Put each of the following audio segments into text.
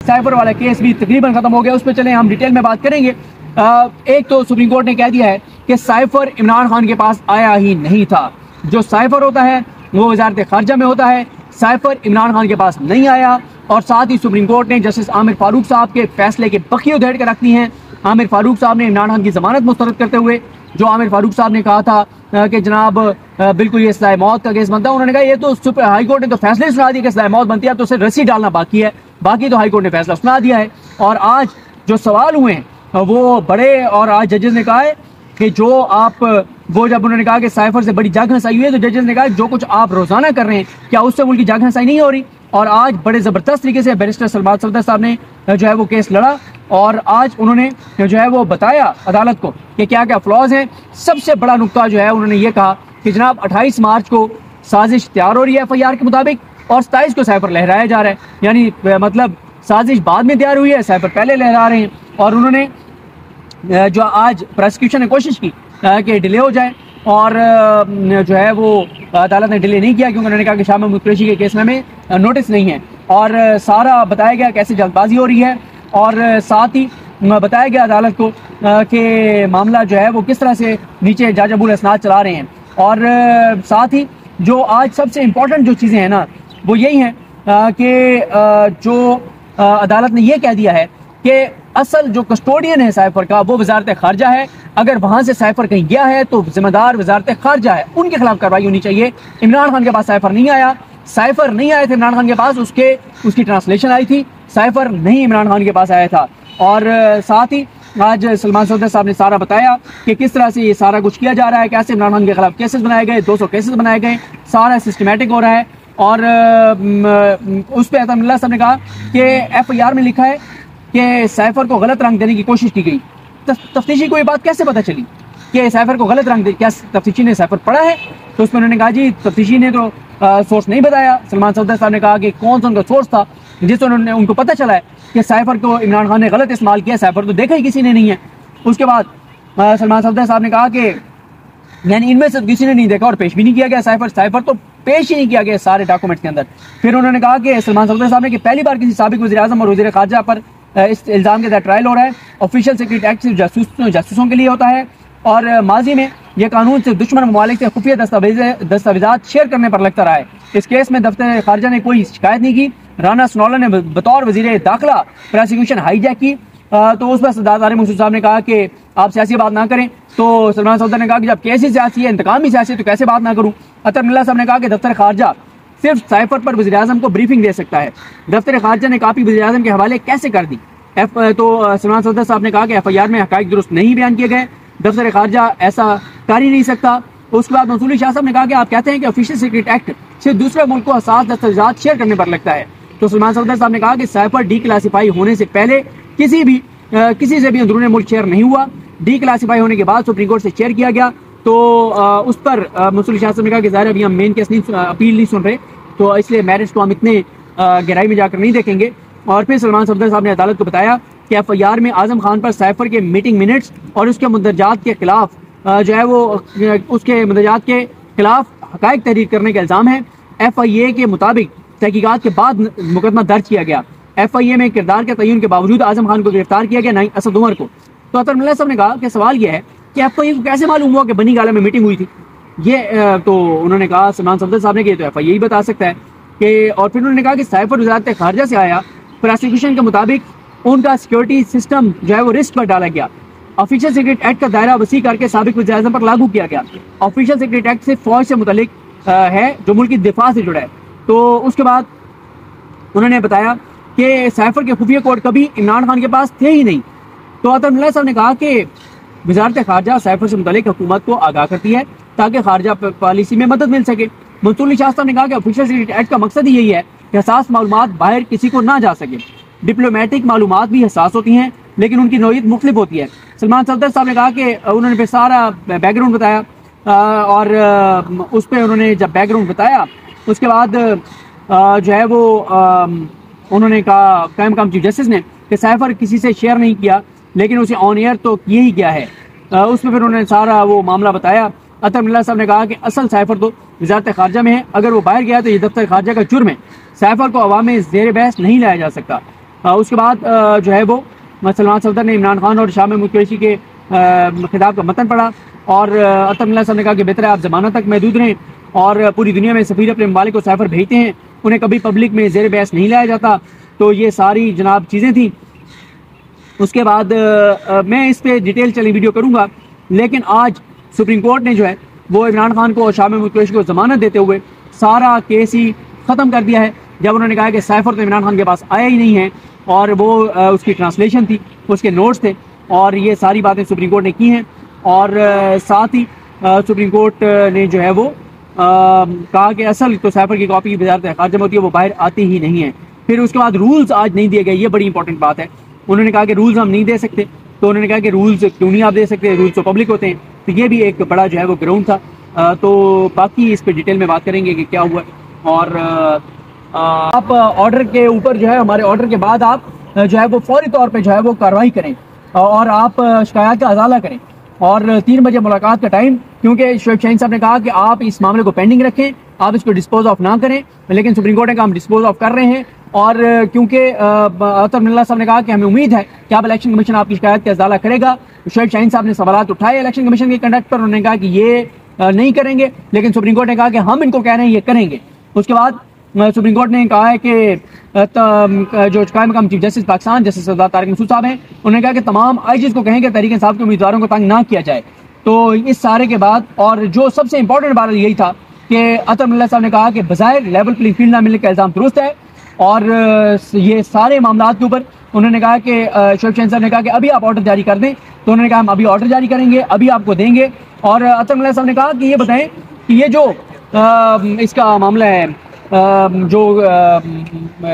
Cipher वाला case भी तकरीबन खत्म हो गया, उस पर चले हम डिटेल में बात करेंगे। एक तो सुप्रीम कोर्ट ने कह दिया है कि साइफर इमरान खान के पास आया ही नहीं था। जो साइफर होता है वो वजारत खारजा में होता है, साइफर इमरान खान के पास नहीं आया। और साथ ही सुप्रीम कोर्ट ने जस्टिस आमिर फारूक साहब के फैसले के बखिए उधेड़ कर रख दी हैं। आमिर फारूक साहब ने इमरान खान की जमानत मुस्तरद करते हुए जो आमिर फारूक साहब ने कहा था कि जनाब बिल्कुल ये सज़ाए मौत का केस बनता है, उन्होंने कहा ये तो सुपर हाई कोर्ट ने तो फैसले सुना दिया कि सज़ाए मौत बनती है, तो उसे रस्सी डालना बाकी है, बाकी तो हाई कोर्ट ने फैसला सुना दिया है। और आज जो सवाल हुए हैं वो बड़े, और आज जजेस ने कहा है कि जो आप वो जब उन्होंने कहा कि साइफर से बड़ी जाग हंसाई हुई है, तो जजेस ने कहा जो कुछ आप रोजाना कर रहे हैं क्या उससे उनकी जाग हंसाई नहीं हो रही। और आज बड़े ज़बरदस्त तरीके से बैरिस्टर सलमान सफदर साहब ने जो है वो केस लड़ा, और आज उन्होंने जो है वो बताया अदालत को कि क्या क्या फ्लॉज हैं। सबसे बड़ा नुकता जो है उन्होंने ये कहा कि जनाब 28 मार्च को साजिश तैयार हो रही है FIR के मुताबिक, और 27 को साइफर लहराया जा रहा है, यानी मतलब साजिश बाद में तैयार हुई है, साइफर पहले लहरा रहे हैं। और उन्होंने जो आज प्रोसिक्यूशन ने कोशिश की कि डिले हो जाए, और जो है वो अदालत ने डिले नहीं किया, क्योंकि उन्होंने कहा कि शाह महमूद कुरैशी के केस में हमें नोटिस नहीं है। और सारा बताया गया कैसे जल्दबाजी हो रही है, और साथ ही बताया गया अदालत को कि मामला जो है वो किस तरह से नीचे जज अबुल असनाद चला रहे हैं। और साथ ही जो आज सबसे इम्पोर्टेंट जो चीज़ें हैं ना वो यही हैं कि जो अदालत ने ये कह दिया है कि असल जो कस्टोडियन है साइफर का वो वजारत खारजा है। अगर वहाँ से साइफर कहीं गया है तो जिम्मेदार वजारत खारजा है, उनके खिलाफ कार्रवाई होनी चाहिए। इमरान खान के पास साइफर नहीं आया, साइफर नहीं आए थे इमरान खान के पास, उसकी ट्रांसलेशन आई थी, साइफर नहीं इमरान खान के पास आया था। और साथ ही आज सलमान सफदर साहब ने सारा बताया कि किस तरह से ये सारा कुछ किया जा रहा है, कैसे इमरान खान के खिलाफ केसेस बनाए गए, 200 केसेस बनाए गए, सारा सिस्टमेटिक हो रहा है। और उस पर अतमुल्लाह साहब ने कहा कि FIR में लिखा है कि साइफर को गलत रंग देने की कोशिश की गई। तफ्तीशी को ये बात कैसे पता चली कि साइफर को गलत रंग दे, क्या तफ्तीशी ने साइफर पढ़ा है? तो उसमें उन्होंने कहा जी तफ्तीशी ने तो सोर्स नहीं बताया। सलमान सफदर साहब ने कहा कि कौन सा उनका सोर्स था जिससे उनको पता चला है कि साइफर को इमरान खान ने गलत इस्तेमाल किया, साइफर तो देखा ही किसी ने नहीं है। उसके बाद सलमान सफदर साहब ने कहा कि यानी इनमें से किसी ने नहीं देखा और पेश भी नहीं किया गया साइफर तो पेश ही नहीं किया गया सारे डॉक्यूमेंट्स के अंदर। फिर उन्होंने कहा कि सलमान सफदर साहब ने कि पहली बार किसी साबिक वज़ीर-ए-आज़म और वज़ीर खारजा पर इस इल्ज़ाम के साथ ट्रायल हो रहा है। ऑफिशियल सीक्रेट एक्ट सिर्फ जासूसों के लिए होता है, और माजी में यह कानून सिर्फ दुश्मन ममालिक से खुफिया दस्तावेजात शेयर करने पर लगता रहा है। इस केस में दफ्तर खारजा ने कोई शिकायत नहीं की। राना सनौला ने बतौर वज़ीर दाखिला प्रोसिक्यूशन हाईजैक की, तो उस पर सदार मसूद साहब ने कहा कि आप सियासी बात ना करें। तो सलमान सफदर ने कहा कि जब केस ही सियासी है, इंतकाम ही सियासी है, तो कैसे बात ना करूँ। अतमुल्लाह साहब ने कहा कि दफ्तर खारजा सिर्फ साइफर पर वज़ीर-ए-आज़म को ब्रीफिंग दे सकता है, दफ्तर खारजा ने कापी वज़ीर-ए-आज़म के हवाले कैसे कर दी। तो सलमान सफदर साहब ने कहा कि FIR में हक़ाइक़ दुरुस्त नहीं बयान किए गए, दफ्तर खारजा ऐसा कर ही नहीं सकता। उसके बाद मंसूरी शाह साहब ने कहा कि आप कहते हैं कि ऑफिशियल सीक्रेट एक्ट सिर्फ दूसरे मुल्क को हसास दस्तावेजात शेयर करने पर लगता है। तो सलमान सफदर साहब ने कहा कि साइफर डीक्लासीफाई होने से पहले किसी से भी अंदरूनी मुल्क शेयर नहीं हुआ, डीक्लासीफाई होने के बाद सुप्रीम कोर्ट से शेयर किया गया। तो उस पर मंसूरी शाह साहब ने कहा कि ज़ाहिर अभी हम मेन केस नहीं अपील नहीं सुन रहे, तो इसलिए मैरिज को हम इतने गहराई में जाकर नहीं देखेंगे। और फिर सलमान सफदर साहब ने अदालत को बताया कि FIR में आजम खान पर साइफर के मीटिंग मिनट्स और उसके मुंदरजात के खिलाफ जो है वो उसके मुंदरजात के खिलाफ हक़ाइक़ तहरीर करने का इल्ज़ाम है। FIA के मुताबिक तहकीकात के बाद मुकदमा दर्ज किया गया। FIA में किरदार के तयन के बावजूद आजम खान को गिरफ्तार किया गया, नहीं असद उमर को। तो अतमुल्लाह साहब ने कहा कि सवाल यह है कि FIA को कैसे मालूम हुआ कि बनी गाला में मीटिंग हुई थी। ये तो उन्होंने कहा सलमान सफदर साहब ने कि तो FIA ही बता सकता है कि। और फिर उन्होंने कहा कि साइफर वज़ारत खारजा से आया, प्रोसिक्यूशन के मुताबिक उनका सिक्योरिटी सिस्टम जो है वो रिस्क पर डाला गया। ऑफिशियल सीक्रेट एक्ट का दायरा वसी करके साबिक वज़ीर-ए-आज़म पर लागू किया गया। ऑफिशियल सीक्रेट एक्ट से फौज से मुतल्लिक है जो मुल्क की दिफा से जुड़ा है। तो उसके बाद उन्होंने बताया कि साइफर के खुफिया कोड कभी इमरान खान के पास थे ही नहीं। तो अतमुल्लाह साहब ने कहा कि वज़ारत खारजा साइफर से मुतल्लिक हुकूमत को आगाह करती है ताकि खारजा पॉलिसी में मदद मिल सके। मंसूरी शाह साहब ने कहा कि ऑफिशियल सीक्रेट एक्ट का मकसद ही यही है कि हसास मालूमात बाहर किसी को ना जा सके। डिप्लोमेटिक मालूमात भी हसास होती हैं लेकिन उनकी नौइयत मुख्तलिफ होती है। सलमान सफदर साहब ने कहा कि उन्होंने फिर सारा बैकग्राउंड बताया, और उस पर उन्होंने जब बैकग्राउंड बताया उसके बाद जो है वो उन्होंने कहा कायम मकाम चीफ जस्टिस ने कि साइफर किसी से शेयर नहीं किया लेकिन उसे ऑन एयर तो किए ही गया है। उसमें फिर उन्होंने सारा वो मामला बताया। अतमुल्लाह साहब ने कहा कि असल साइफर तो वज़ारत खारजा में है, अगर वो बाहर गया तो ये दफ्तर खारजा का जुर्म है। साइफर को अवाम में ज़ेर बहस नहीं लाया जा सकता। उसके बाद जो है वो सलमान सफदर ने इमरान खान और शाह महमूद कुरैशी के खिताब का मतन पढ़ा और अतमुल्लाह साहब ने कहा कि बेहतर है आप ज़मानत तक महदूद रहें और पूरी दुनिया में सफ़ीर अपने ममालिक को साइफर भेजते हैं, उन्हें कभी पब्लिक में ज़ेर बहस नहीं लाया जाता। तो ये सारी जनाब चीज़ें थी। उसके बाद मैं इस पर डिटेल चली वीडियो करूँगा, लेकिन आज सुप्रीम कोर्ट ने जो है वो इमरान खान को और शाह महमूद कुरैशी को ज़मानत देते हुए सारा केस ही ख़त्म कर दिया है। जब उन्होंने कहा कि साइफर तो इमरान खान के पास आया ही नहीं है और वो उसकी ट्रांसलेशन थी, उसके नोट्स थे, और ये सारी बातें सुप्रीम कोर्ट ने की हैं। और साथ ही सुप्रीम कोर्ट ने जो है वो कहा कि असल तो साइफर की कॉपी वज़ारत ख़ारिजा में होती है, वो बाहर आती ही नहीं है। फिर उसके बाद रूल्स आज नहीं दिए गए, ये बड़ी इंपॉर्टेंट बात है। उन्होंने कहा कि रूल्स हम नहीं दे सकते, तो उन्होंने कहा कि रूल्स क्यों नहीं आप दे सकते, रूल्स तो पब्लिक होते हैं। तो ये भी एक बड़ा जो है वो ग्राउंड था। तो बाकी इस पर डिटेल में बात करेंगे कि क्या हुआ। और आप ऑर्डर के ऊपर जो है, हमारे ऑर्डर के बाद आप जो है वो फौरी तौर पे जो है वो कार्रवाई करें और आप शिकायत का अजाला करें। और 3 बजे मुलाकात का टाइम, क्योंकि शोएब शाहीन साहब ने कहा कि आप इस मामले को पेंडिंग रखें, आप इसको डिस्पोज ऑफ ना करें, लेकिन सुप्रीम कोर्ट ने कहा हम डिस्पोज ऑफ कर रहे हैं। और क्योंकि अतमुल्लाह साहब ने कहा कि हमें उम्मीद है कि आप इलेक्शन कमीशन आपकी शिकायत का अजाला करेगा। शोएब शाहीन साहब ने सवाल उठाए इलेक्शन कमीशन के कंडक्ट पर, उन्होंने कहा कि ये नहीं करेंगे, लेकिन सुप्रीम कोर्ट ने कहा कि हम इनको कह रहे हैं ये करेंगे। उसके बाद सुप्रीम कोर्ट ने कहा है कि जो कायम मकाम चीफ जस्टिस पाकिस्तान जस्टिस सरदार तारिक मसूद साहब हैं, उन्होंने कहा कि तमाम आईजीज को कहें कि तहरीक इंसाफ के उम्मीदवारों को तंग ना किया जाए। तो इस सारे के बाद और जो सबसे इंपॉर्टेंट बात यही था कि अतमुल्लाह साहब ने कहा कि बज़ाहिर लेवल प्लेइंग फील्ड ना मिलने का इल्ज़ाम दुरुस्त है। और ये सारे मामला के ऊपर उन्होंने कहा कि शोएब शाहीन साहब ने कहा कि अभी आप ऑर्डर जारी कर दें, तो उन्होंने कहा हम अभी ऑर्डर जारी करेंगे, अभी आपको देंगे। और अतमुल्लाह साहब ने कहा कि ये बताएं कि ये जो इसका मामला है, जो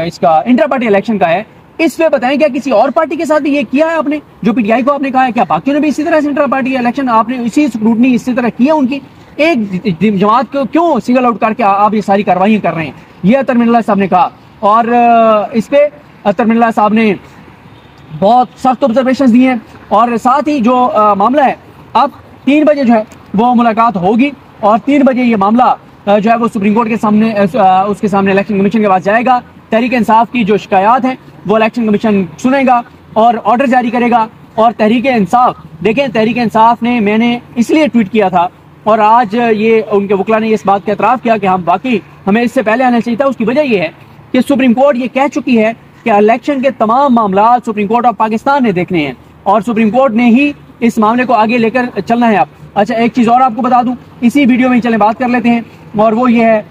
इसका इंटर पार्टी इलेक्शन का है, इस पे बताएं क्या किसी और पार्टी के साथ भी ये किया है आपने, जो पीटीआई को आपने कहा है, क्या बाकियों ने भी इसी तरह से इंटर पार्टी इलेक्शन आपने इसी स्क्रूटनी इसी तरह किया उनकी? एक जमात को क्यों सिंगल आउट करके आप ये सारी कार्रवाई कर रहे हैं, ये अतमुल्लाह साहब ने कहा। और इस पे अतमुल्लाह साहब ने बहुत सख्त ऑब्जर्वेशन दिए हैं। और साथ ही जो मामला है, अब 3 बजे जो है वो मुलाकात होगी और 3 बजे ये मामला जो है वो सुप्रीम कोर्ट के सामने उसके सामने इलेक्शन कमीशन के पास जाएगा। तहरीक इंसाफ की जो शिकायत है वो इलेक्शन कमीशन सुनेगा और ऑर्डर जारी करेगा। और तहरीक इंसाफ, देखें तहरीक इंसाफ ने, मैंने इसलिए ट्वीट किया था और आज ये उनके वकला ने इस बात का एतराफ़ किया कि हम वाकई हमें इससे पहले आना चाहिए था। उसकी वजह ये है कि सुप्रीम कोर्ट ये कह चुकी है कि इलेक्शन के तमाम मामला सुप्रीम कोर्ट ऑफ पाकिस्तान ने देखने हैं और सुप्रीम कोर्ट ने ही इस मामले को आगे लेकर चलना है। अब अच्छा, एक चीज़ और आपको बता दूं, इसी वीडियो में चले बात कर लेते हैं, और वो ये है